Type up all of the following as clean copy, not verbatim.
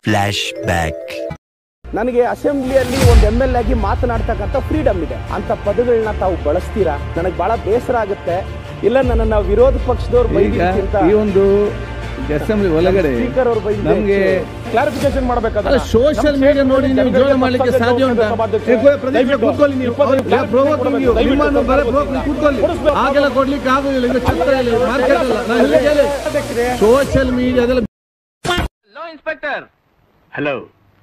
Flash back. ನನಗೆ ಅಸೆಂಬ್ಲಿಯಲ್ಲಿ ಒಂದು MLA ಆಗಿ ಮಾತನಾಡ್ತಕ್ಕಂಥ ಫ್ರೀಡಮ್ ಇದೆ. ಅಂತ ಪದಗಳನ್ನ ತಾವು ಬಳಸ್ತೀರಾ? ನನಗೆ ಬಹಳ ಬೇಸರ ಆಗುತ್ತೆ. ಇಲ್ಲ ನನ್ನನ್ನ ವಿರೋಧ ಪಕ್ಷದವ್ರು ಬೈದಿಕ್ಕಿಂತ ಈ ಒಂದು ಅಸೆಂಬ್ಲಿ ಒಳಗಡೆ ನಮಗೆ ಕ್ಲಾರಿಫಿಕೇಶನ್ ಮಾಡಬೇಕಾದ್ರೆ ಸೋಷಿಯಲ್ ಮೀಡಿಯಾ ನೋಡಿ ನೀವು ಜೋಡ ಮಾಡಲಿಕ್ಕೆ ಸಾಧ್ಯ ಉಂಟಾ? ಹಾಗೆಲ್ಲ ಕೊಡ್ಲಿಕ್ಕೆ ಆಗುದಿಲ್ಲ. ಇದು ಛತ್ರ ಇಲ್ಲ, ಮಾರ್ಕೆಟ್ ಅಲ್ಲ. ಸೋಷಿಯಲ್ ಮೀಡಿಯಾದಲ್ಲಿ ಇನ್ಸ್ಪೆಕ್ಟರ್ ಹಲೋ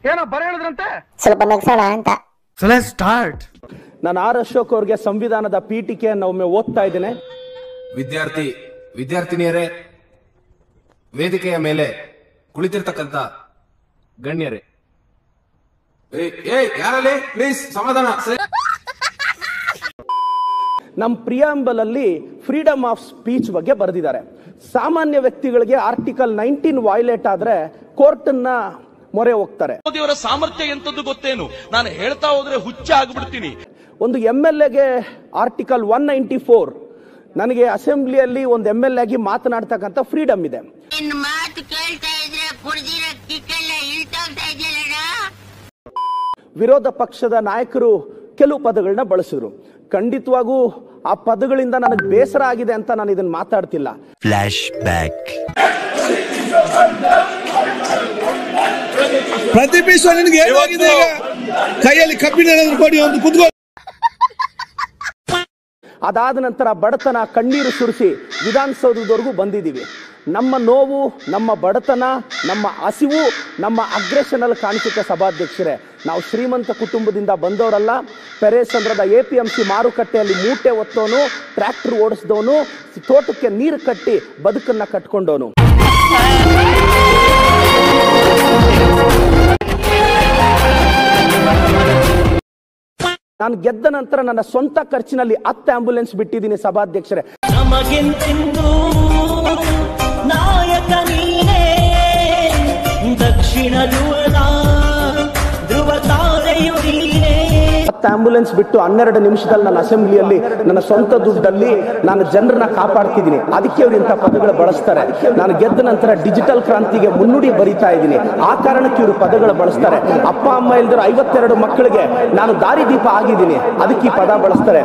ಏನೋ ಬರ ಹೇಳಿದ್ರಂತೆ ಸ್ವಲ್ಪ ನಗ್ಸೋಣ ಅಂತ. ಸ್ಟಾರ್ಟ್. ನಾನು ಆರ್ ಅಶೋಕ್ ಅವ್ರಿಗೆ ಸಂವಿಧಾನದ ಪೀಠಿಕೆಯನ್ನು ಒಮ್ಮೆ ಓದ್ತಾ ಇದ್ದೇನೆ. ವಿದ್ಯಾರ್ಥಿನಿಯರೇ, ವೇದಿಕೆಯ ಮೇಲೆ ಕುಳಿತಿರ್ತಕ್ಕಂಥ ಗಣ್ಯರೇ, ಯಾರಲ್ಲಿ ಪ್ಲೀಸ್ ಸಮಾಧಾನ. ನಮ್ಮ ಪ್ರಿಯಾಂಬಲ್ ಅಲ್ಲಿ ಫ್ರೀಡಮ್ ಆಫ್ ಸ್ಪೀಚ್ ಬಗ್ಗೆ ಬರೆದಿದ್ದಾರೆ. ಸಾಮಾನ್ಯ ವ್ಯಕ್ತಿಗಳಿಗೆ ಆರ್ಟಿಕಲ್ 19 ವೈಲೇಟ್ ಆದ್ರೆ ಕೋರ್ಟ್ ಅನ್ನ ಮೊರೆ ಹೋಗ್ತಾರೆ. ಮೋದಿಯವರ ಸಾಮರ್ಥ್ಯ ಎಂತದ್ದು ಗೊತ್ತೇನು? ನಾನು ಹೇಳ್ತಾ ಹೋದ್ರೆ ಹುಚ್ಚ ಆಗ್ಬಿಡ್ತೀನಿ. ಒಂದು MLAಗೆ ಆರ್ಟಿಕಲ್ 194, ನನಗೆ ಅಸೆಂಬ್ಲಿಯಲ್ಲಿ ಒಂದು MLA ಆಗಿ ಮಾತನಾಡ್ತಕ್ಕಂಥ ಫ್ರೀಡಮ್ ಇದೆ. ವಿರೋಧ ಪಕ್ಷದ ನಾಯಕರು ಕೆಲವು ಪದಗಳನ್ನ ಬಳಸಿದ್ರು. ಖಂಡಿತವಾಗೂ ಆ ಪದಗಳಿಂದ ನನಗೆ ಬೇಸರ ಆಗಿದೆ ಅಂತ ನಾನು ಇದನ್ನ ಮಾತಾಡ್ತಿಲ್ಲ. Flashback. ಪ್ರತಿಪಕ್ಷ ನಿನಗೆ ಏನಾಗಿದೆ? ಈಗ ಕೈಯಲ್ಲಿ ಕಬ್ಬಿಣ ಕೊಡಿ, ಒಂದು ಕುತ್ಕೋ. ಅದಾದ ನಂತರ ಬಡತನ ಕಣ್ಣೀರು ಸುರಿಸಿ ವಿಧಾನಸೌಧದವರೆಗೂ ಬಂದಿದ್ದೀವಿ. ನಮ್ಮ ನೋವು, ನಮ್ಮ ಬಡತನ, ನಮ್ಮ ಹಸಿವು, ನಮ್ಮ ಅಗ್ರೆಷನ್ ಅಲ್ಲಿ ಕಾಣಿಸುತ್ತೆ ಸಭಾಧ್ಯಕ್ಷರೇ. ನಾವು ಶ್ರೀಮಂತ ಕುಟುಂಬದಿಂದ ಬಂದವರಲ್ಲ. ಪೆರೇಸಂದ್ರದ APMC ಮಾರುಕಟ್ಟೆಯಲ್ಲಿ ಮೂಟೆ ಒತ್ತೋನು, ಟ್ರ್ಯಾಕ್ಟರ್ ಓಡಿಸಿದವನು, ತೋಟಕ್ಕೆ ನೀರು ಕಟ್ಟಿ ಬದುಕನ್ನ ಕಟ್ಕೊಂಡವನು. ನಾನು ಗೆದ್ದ ನಂತರ ನನ್ನ ಸ್ವಂತ ಖರ್ಚಿನಲ್ಲಿ 10 ಆಂಬ್ಯುಲೆನ್ಸ್ ಬಿಟ್ಟಿದ್ದೀನಿ ಸಭಾಧ್ಯಕ್ಷರೇ. ನಮಗೆಂತೆಂದು ನಾಯಕ ನೀನೇ, ದಕ್ಷಿಣ ಧ್ರುವದ ಧ್ರುವ ತಾರೆಯು ನೀನೇ. 10 ಆಂಬ್ಯುಲೆನ್ಸ್ ಬಿಟ್ಟು 12 ನಿಮಿಷದಲ್ಲಿ ನನ್ನ ಅಸೆಂಬ್ಲಿಯಲ್ಲಿ ನನ್ನ ಸ್ವಂತ ದುಡ್ಡಲ್ಲಿ ನಾನು ಜನರನ್ನ ಕಾಪಾಡ್ತಿದ್ದೀನಿ. ಅದಕ್ಕೆ ಅವ್ರು ಇಂಥ ಪದಗಳು ಬಳಸ್ತಾರೆ. ನಾನು ಗೆದ್ದ ನಂತರ ಡಿಜಿಟಲ್ ಕ್ರಾಂತಿಗೆ ಮುನ್ನುಡಿ ಬರೀತಾ ಇದ್ದೀನಿ. ಆ ಕಾರಣಕ್ಕೆ ಇವರು ಪದಗಳು ಬಳಸ್ತಾರೆ. ಅಪ್ಪ ಅಮ್ಮ ಇಲ್ದಿರೋ 52 ಮಕ್ಕಳಿಗೆ ನಾನು ದಾರಿದೀಪ ಆಗಿದ್ದೀನಿ. ಅದಕ್ಕೆ ಈ ಪದ ಬಳಸ್ತಾರೆ.